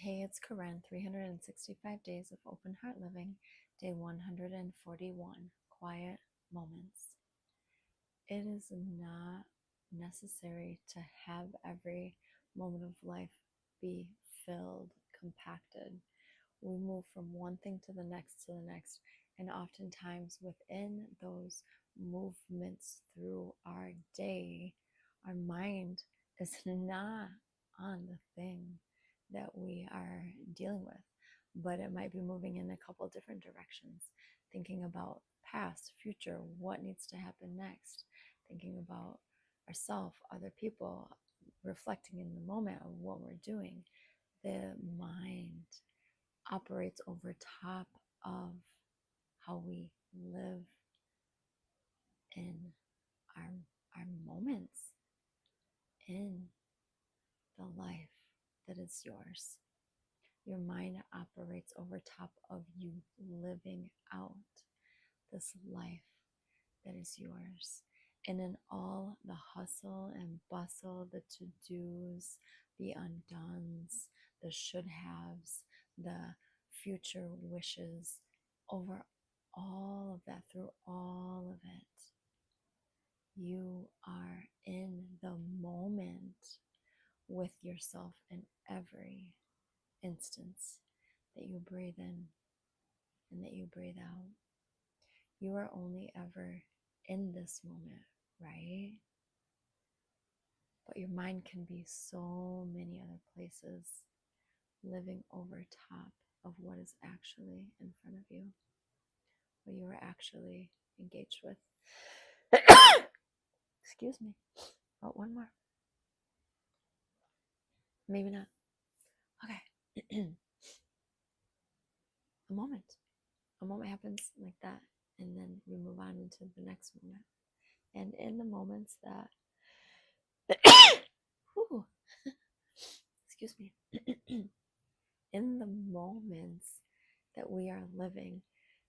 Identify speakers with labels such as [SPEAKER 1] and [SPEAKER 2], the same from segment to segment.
[SPEAKER 1] Hey, it's Korinn, 365 Days of Open Heart Living, day 141, Quiet Moments. It is not necessary to have every moment of life be filled, compacted. We move from one thing to the next, and oftentimes within those movements through our day, our mind is not on the thing that we are dealing with, but it might be moving in a couple different directions, thinking about past, future, what needs to happen next, thinking about ourselves, other people, reflecting in the moment of what we're doing. The mind operates over top of how we live in our, our moments in the life that is yours. Your mind operates over top of you living out this life that is yours. And in all the hustle and bustle, the to-dos, the undones, the should-haves, the future wishes, over all of that, through all of it, you are in the moment with yourself in every instance that you breathe in and that you breathe out. You are only ever in this moment, right? But your mind can be so many other places, living over top of what is actually in front of you, what you are actually engaged with. Excuse me. Oh, one more. Maybe not. Okay. A moment. A moment happens like that, and then we move on into the next moment. And in the moments that whew, excuse me, in the moments that we are living,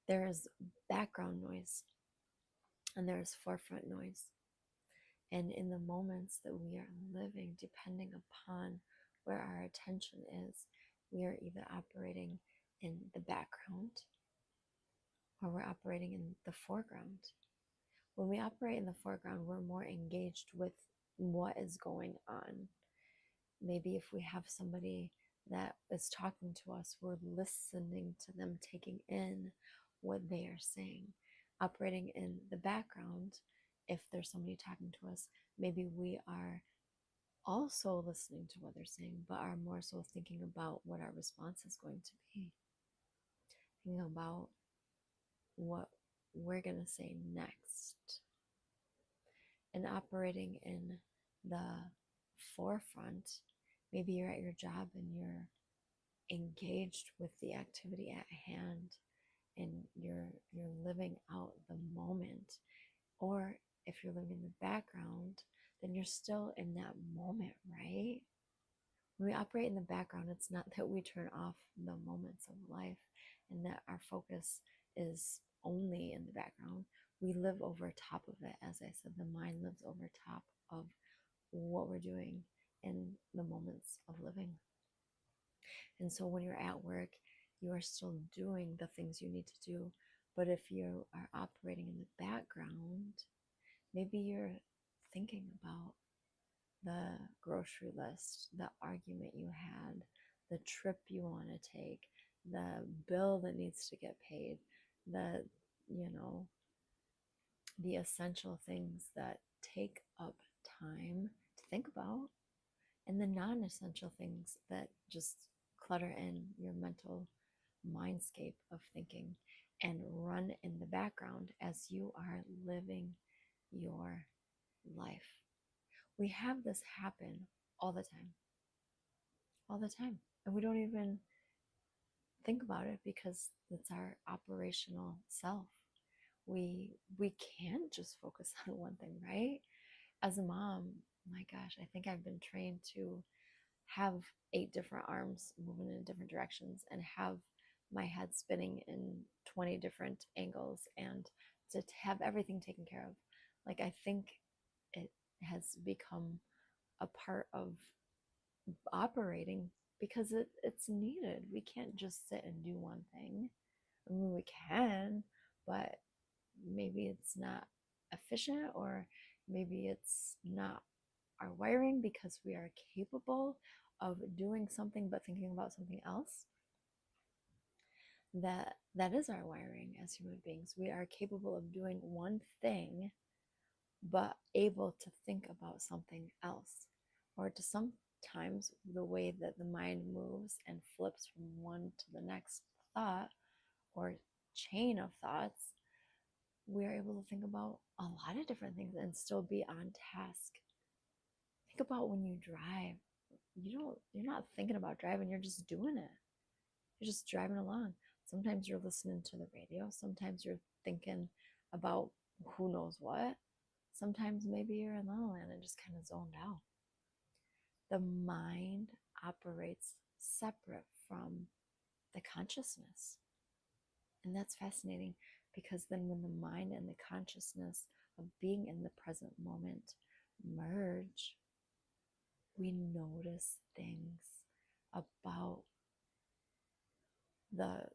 [SPEAKER 1] there is background noise and there is forefront noise. And in the moments that we are living, depending upon where our attention is, we are either operating in the background or we're operating in the foreground. When we operate in the foreground, we're more engaged with what is going on. Maybe if we have somebody that is talking to us, we're listening to them, taking in what they are saying. Operating in the background, if there's somebody talking to us, maybe we are also listening to what they're saying, but are more so thinking about what our response is going to be, thinking about what we're going to say next. And operating in the forefront, maybe you're at your job and you're engaged with the activity at hand and you're living out the moment. Or if you're living in the background, then you're still in that moment, right? When we operate in the background, it's not that we turn off the moments of life and that our focus is only in the background. We live over top of it. As I said, the mind lives over top of what we're doing in the moments of living. And so when you're at work, you are still doing the things you need to do. But if you are operating in the background, maybe you're thinking about the grocery list, the argument you had, the trip you want to take, the bill that needs to get paid, the, the essential things that take up time to think about, and the non-essential things that just clutter in your mental mindscape of thinking and run in the background as you are living your life. We have this happen all the time, and we don't even think about it because it's our operational self. We can't just focus on one thing, right? As a mom, my gosh, I think I've been trained to have 8 different arms moving in different directions and have my head spinning in 20 different angles and to have everything taken care of. Like, I think it has become a part of operating because it's needed. We can't just sit and do one thing. I mean, we can, but maybe it's not efficient, or maybe it's not our wiring, because we are capable of doing something but thinking about something else. That is our wiring as human beings. We are capable of doing one thing but able to think about something else, or to sometimes the way that the mind moves and flips from one to the next thought or chain of thoughts, we are able to think about a lot of different things and still be on task. Think about when you drive. You're not thinking about driving, you're just doing it. You're just driving along. Sometimes you're listening to the radio, sometimes you're thinking about who knows what. Sometimes maybe you're in La La Land and just kind of zoned out. The mind operates separate from the consciousness. And that's fascinating, because then when the mind and the consciousness of being in the present moment merge, we notice things about the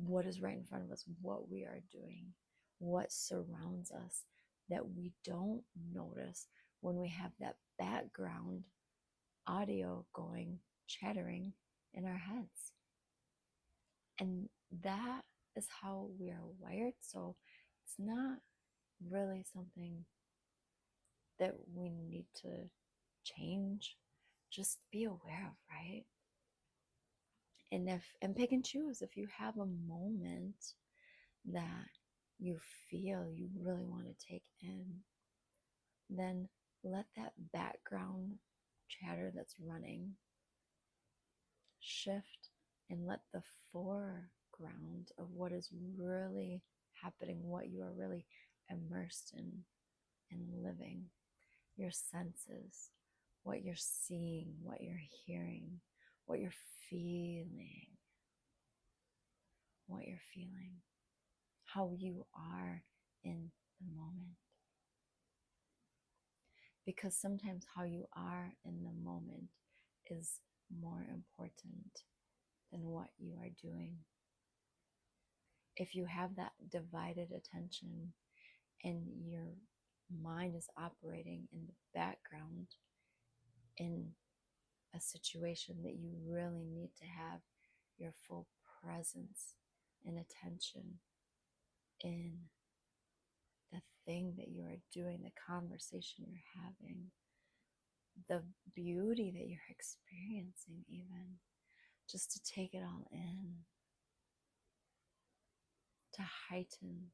[SPEAKER 1] what is right in front of us, what we are doing, what surrounds us, that we don't notice when we have that background audio going, chattering in our heads. And that is how we are wired. So it's not really something that we need to change. Just be aware of, right? And pick and choose. If you have a moment that you feel you really want to take in, then let that background chatter that's running shift, and let the foreground of what is really happening, what you are really immersed in and living, your senses, what you're seeing, what you're hearing, what you're feeling, how you are in the moment. Because sometimes how you are in the moment is more important than what you are doing. If you have that divided attention and your mind is operating in the background in a situation that you really need to have your full presence and attention in the thing that you are doing, the conversation you're having, the beauty that you're experiencing, even just to take it all in, to heighten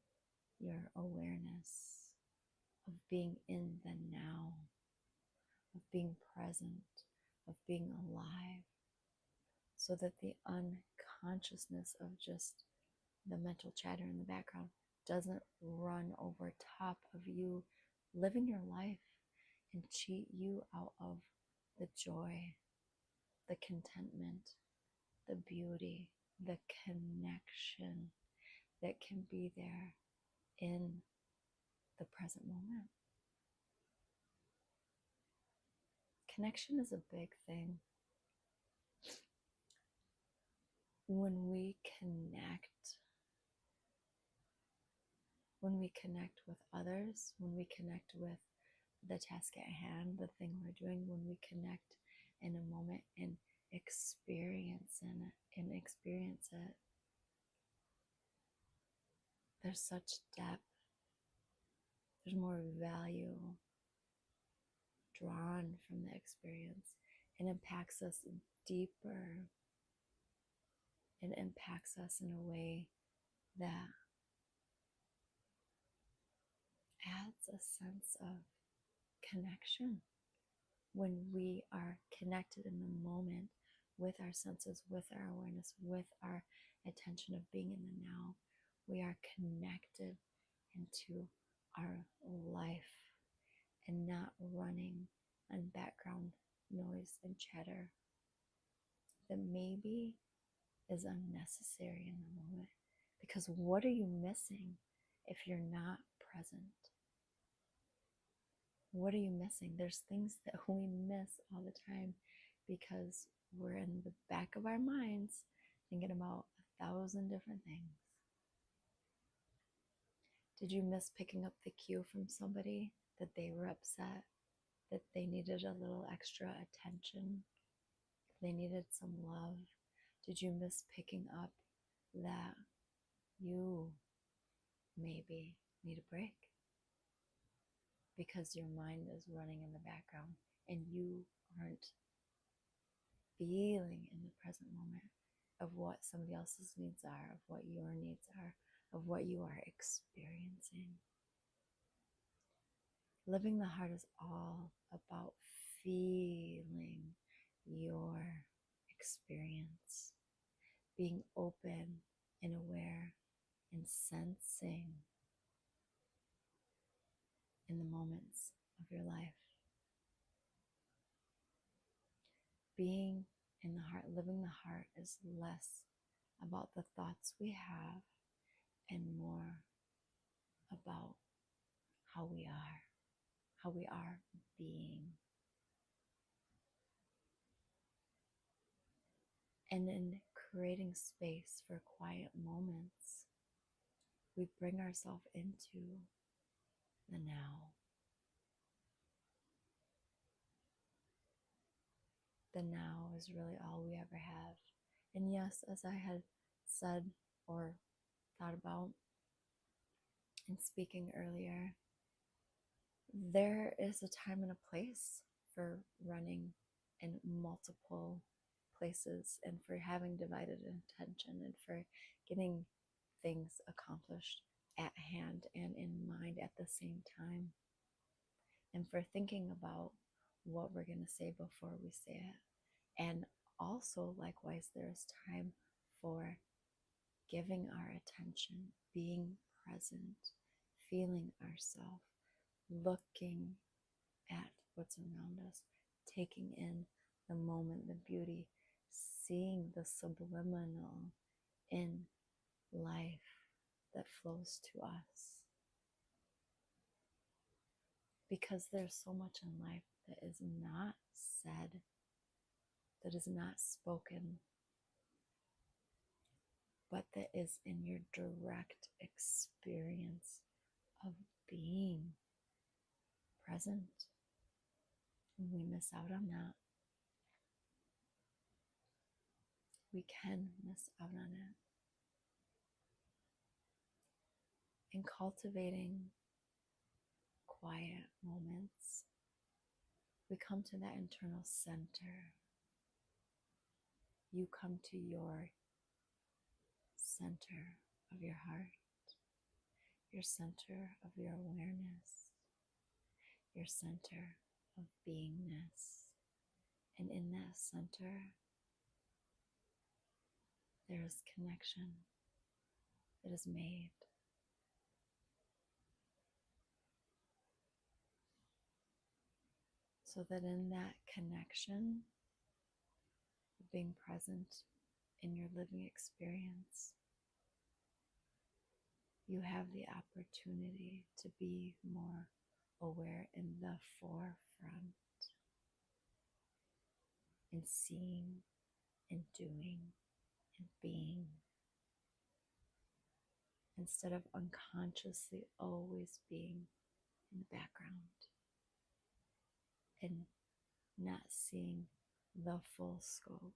[SPEAKER 1] your awareness of being in the now, of being present, of being alive, so that the unconsciousness of just the mental chatter in the background doesn't run over top of you living your life and cheat you out of the joy, the contentment, the beauty, the connection that can be there in the present moment. Connection is a big thing. When we connect with others, when we connect with the task at hand, the thing we're doing, when we connect in a moment and experience it, there's such depth, there's more value drawn from the experience. It impacts us deeper. It impacts us in a way that adds a sense of connection. When we are connected in the moment with our senses, with our awareness, with our attention of being in the now, we are connected into our life and not running on background noise and chatter that maybe is unnecessary in the moment. Because what are you missing if you're not present? What are you missing? There's things that we miss all the time because we're in the back of our minds thinking about 1,000 different things. Did you miss picking up the cue from somebody that they were upset, that they needed a little extra attention, they needed some love? Did you miss picking up that you maybe need a break because your mind is running in the background and you aren't feeling in the present moment of what somebody else's needs are, of what your needs are, of what you are experiencing? Living the heart is all about feeling your experience, being open and aware and sensing in the moments of your life. Being in the heart, living the heart is less about the thoughts we have and more about how we are being. And in creating space for quiet moments, we bring ourselves into the now. The now is really all we ever have. And yes, as I had said or thought about in speaking earlier, there is a time and a place for running in multiple places and for having divided attention and for getting things accomplished at hand and in mind at the same time, and for thinking about what we're going to say before we say it. And also, likewise, there's time for giving our attention, being present, feeling ourselves, looking at what's around us, taking in the moment, the beauty, seeing the subliminal in life that flows to us. Because there's so much in life that is not said, that is not spoken, but that is in your direct experience of being present. And we miss out on that. We can miss out on it. In cultivating quiet moments, we come to that internal center. You come to your center of your heart, your center of your awareness, your center of beingness. And in that center, there is connection that is made. So that in that connection, being present in your living experience, you have the opportunity to be more aware in the forefront, in seeing and doing and being, instead of unconsciously always being in the background and not seeing the full scope,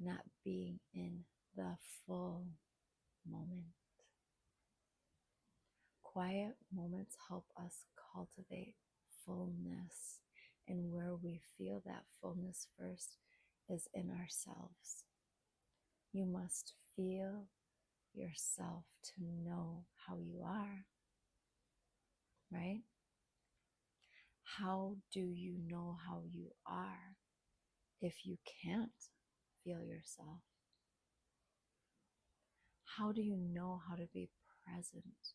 [SPEAKER 1] not being in the full moment. Quiet moments help us cultivate fullness, and where we feel that fullness first is in ourselves. You must feel yourself to know how you are, right? How do you know how you are if you can't feel yourself? How do you know how to be present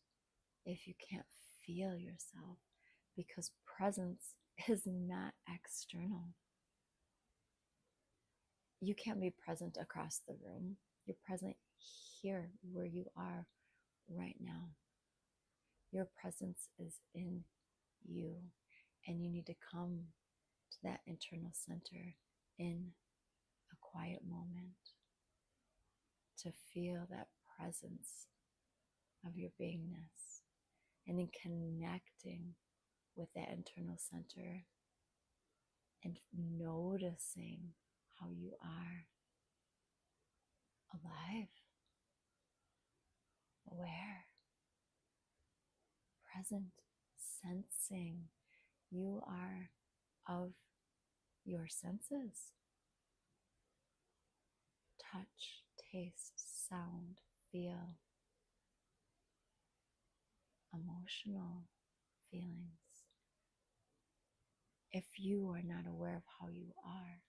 [SPEAKER 1] if you can't feel yourself? Because presence is not external. You can't be present across the room. You're present here where you are right now. Your presence is in you, and you need to come to that internal center in quiet moment to feel that presence of your beingness, and in connecting with that internal center and noticing how you are alive, aware, present, sensing. You are of your senses: touch, taste, sound, feel, emotional feelings. If you are not aware of how you are,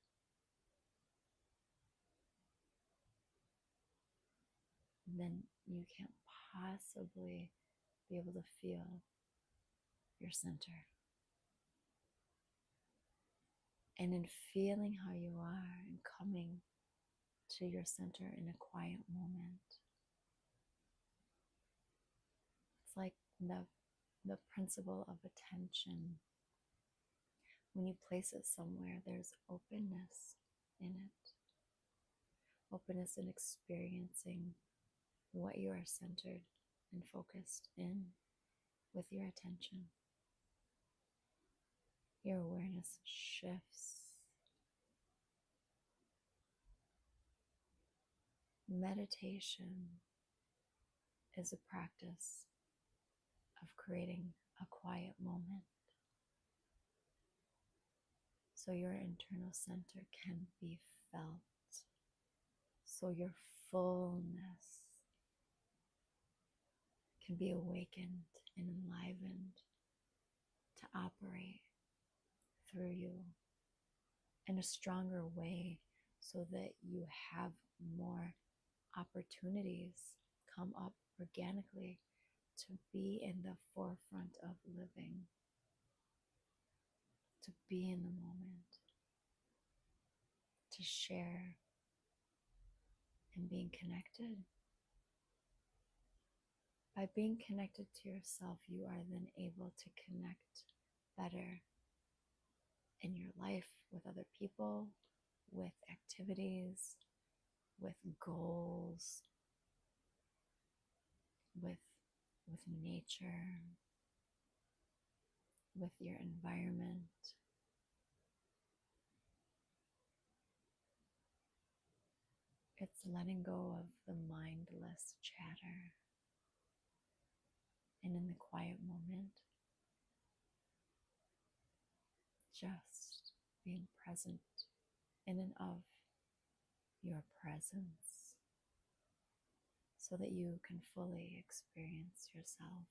[SPEAKER 1] then you can't possibly be able to feel your center. And in feeling how you are and coming to your center in a quiet moment, it's like the principle of attention. When you place it somewhere, there's openness in it. Openness in experiencing what you are centered and focused in with your attention. Your awareness shifts. Meditation is a practice of creating a quiet moment so your internal center can be felt, so your fullness can be awakened and enlivened to operate through you in a stronger way, so that you have more opportunities come up organically to be in the forefront of living, to be in the moment, to share and being connected. By being connected to yourself, you are then able to connect better in your life with other people, with activities, with goals, with nature, with your environment. It's letting go of the mindless chatter, and in the quiet moment, just being present in and of your presence, so that you can fully experience yourself.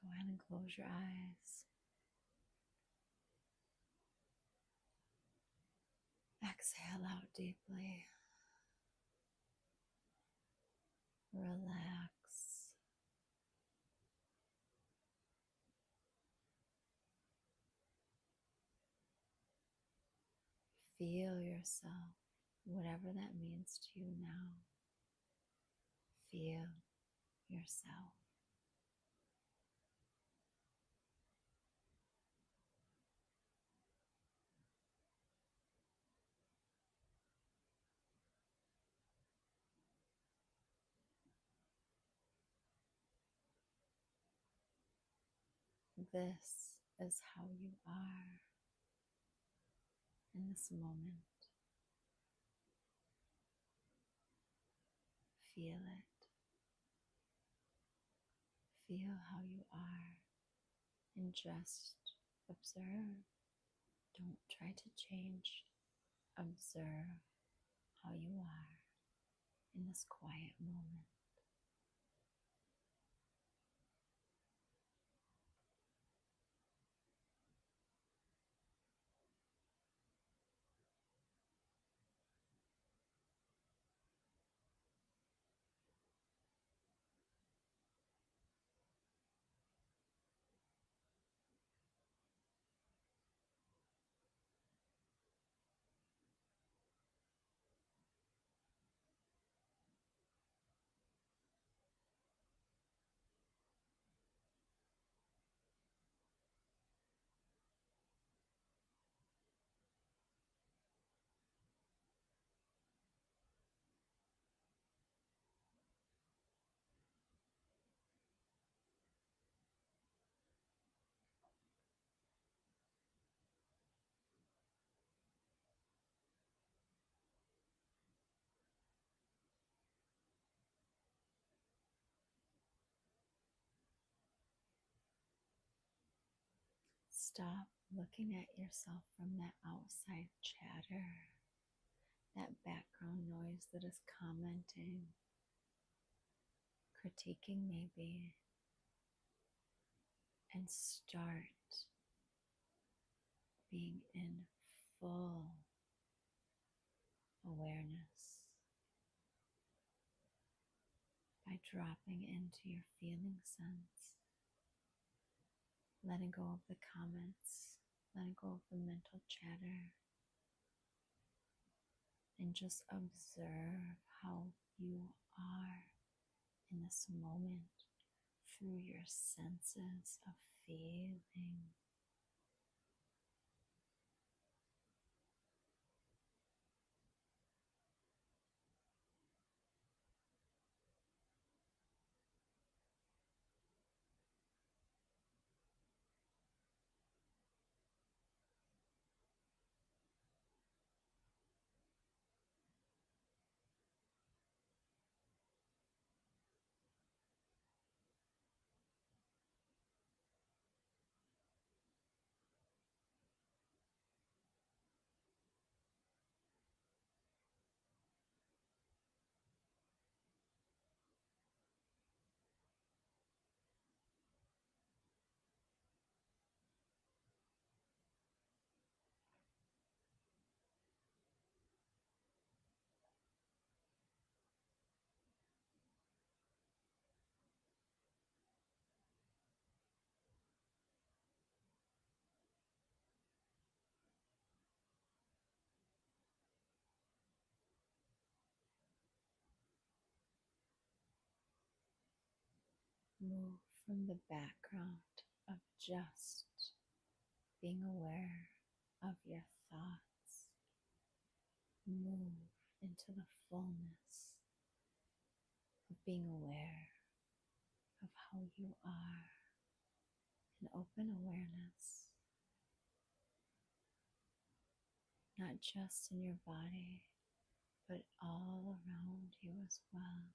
[SPEAKER 1] Go ahead and close your eyes. Exhale out deeply. Relax. Feel yourself, whatever that means to you now. Feel yourself. This is how you are in this moment. Feel it. Feel how you are and just observe. Don't try to change. Observe how you are in this quiet moment. Stop looking at yourself from that outside chatter, that background noise that is commenting, critiquing maybe, and start being in full awareness by dropping into your feeling sense, letting go of the comments, letting go of the mental chatter, and just observe how you are in this moment through your senses of feeling. Move from the background of just being aware of your thoughts. Move into the fullness of being aware of how you are, an open awareness, not just in your body, but all around you as well.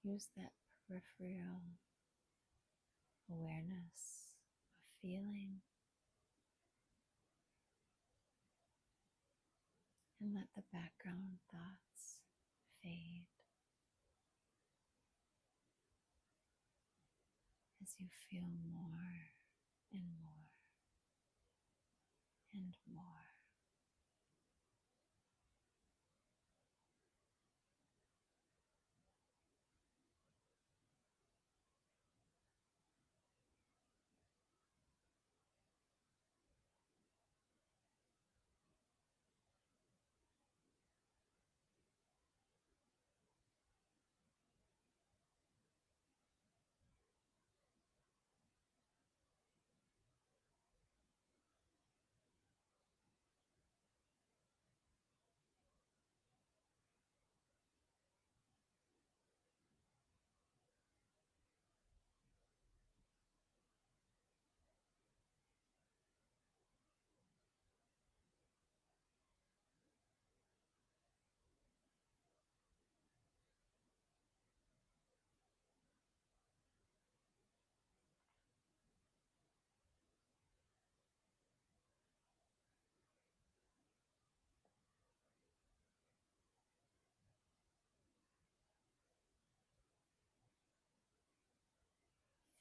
[SPEAKER 1] Use that peripheral awareness of feeling and let the background thoughts fade as you feel more and more and more.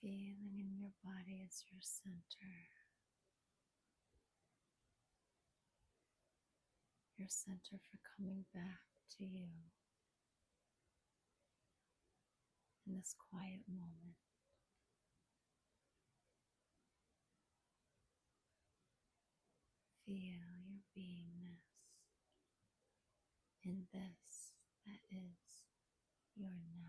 [SPEAKER 1] Feeling in your body as your center for coming back to you in this quiet moment. Feel your beingness in this that is your now.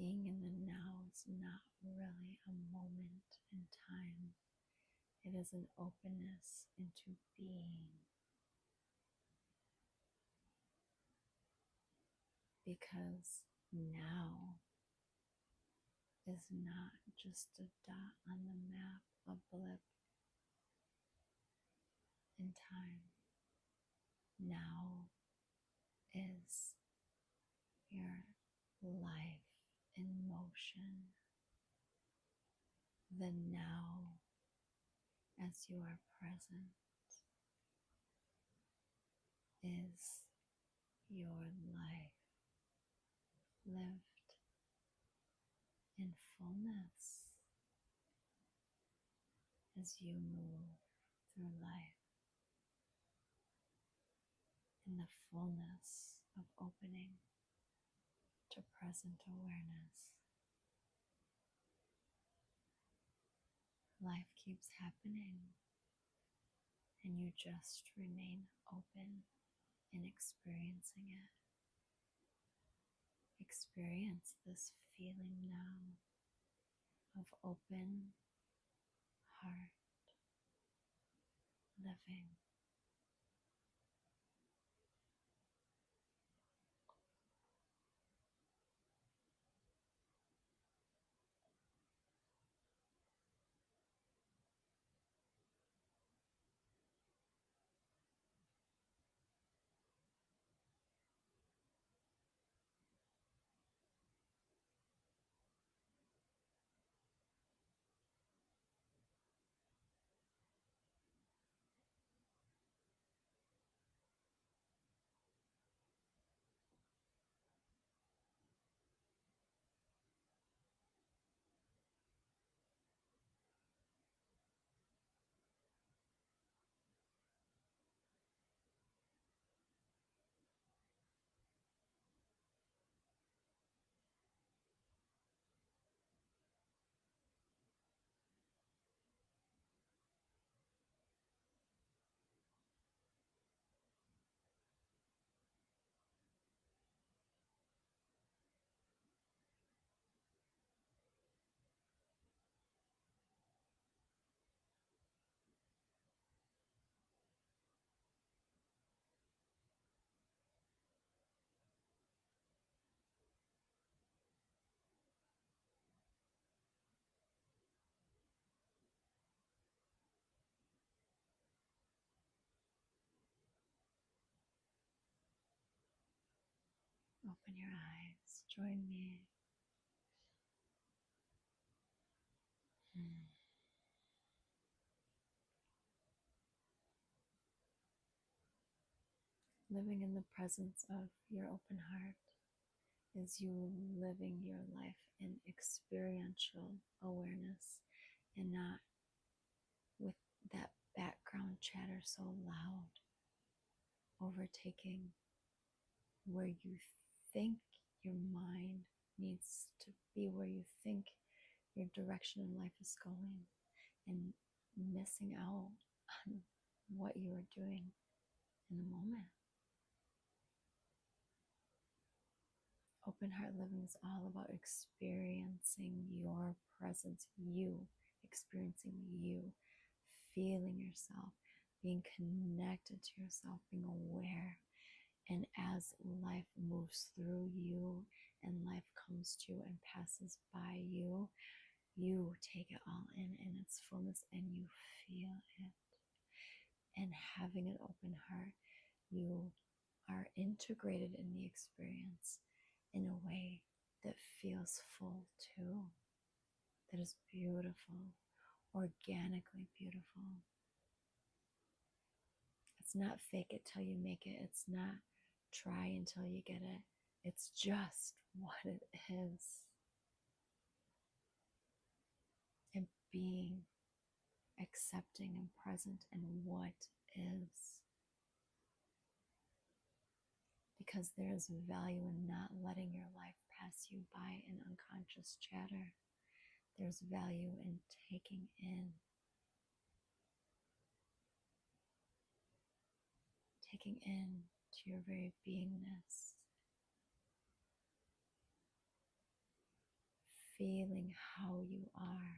[SPEAKER 1] being in the now is not really a moment in time. It is an openness into being. Because now is not just a dot on the map, a blip in time. Now is your life in motion. The now, as you are present, is your life lived in fullness as you move through life in the fullness of opening to present awareness. Life keeps happening, and you just remain open in experiencing it. Experience this feeling now of open heart living. Open your eyes. Join me. Living in the presence of your open heart is you living your life in experiential awareness and not with that background chatter so loud, overtaking where you think your mind needs to be, where you think your direction in life is going, and missing out on what you are doing in the moment. Open heart living is all about experiencing your presence, you, experiencing you, feeling yourself, being connected to yourself, being aware. And as life moves through you and life comes to you and passes by you, you take it all in its fullness and you feel it. And having an open heart, you are integrated in the experience in a way that feels full too, that is beautiful, organically beautiful. It's not fake it till you make it. It's not try until you get it. It's just what it is. And being accepting and present in what is. Because there is value in not letting your life pass you by in unconscious chatter. There's value in taking in to your very beingness. feeling how you are,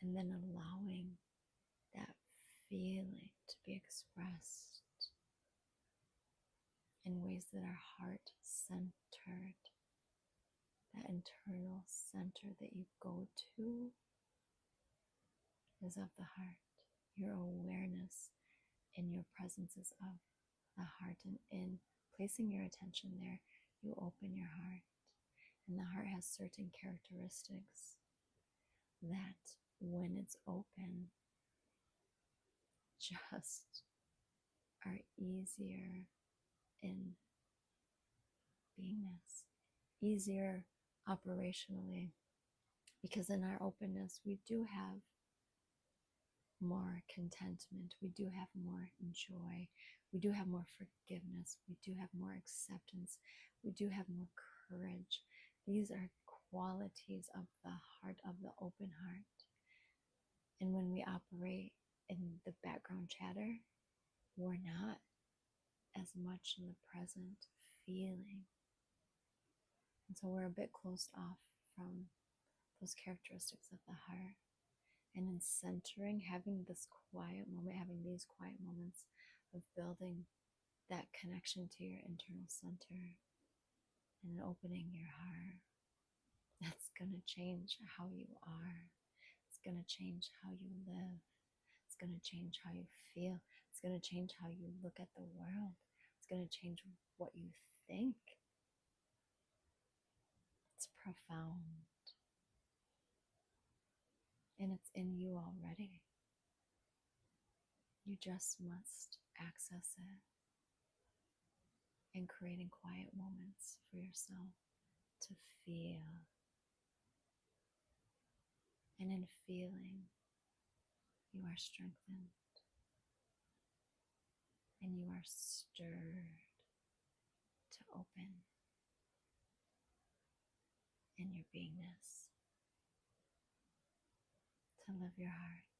[SPEAKER 1] and then allowing that feeling to be expressed in ways that are heart centered. That internal center that you go to is of the heart. Your awareness and your presence is of the heart. And in placing your attention there, you open your heart. And the heart has certain characteristics that, when it's open, just are easier in beingness, easier operationally, because in our openness we do have more contentment, we do have more joy, we do have more forgiveness, we do have more acceptance, we do have more courage. These are qualities of the heart, of the open heart. And when we operate in the background chatter, we're not as much in the present feeling. And so we're a bit closed off from those characteristics of the heart. And in centering, having this quiet moment, having these quiet moments of building that connection to your internal center and opening your heart, that's going to change how you are. It's going to change how you live. It's going to change how you feel. It's going to change how you look at the world. It's going to change what you think. It's profound. And it's in you already. You just must access it and creating quiet moments for yourself to feel. And in feeling, you are strengthened and you are stirred to open in your beingness, to live your heart.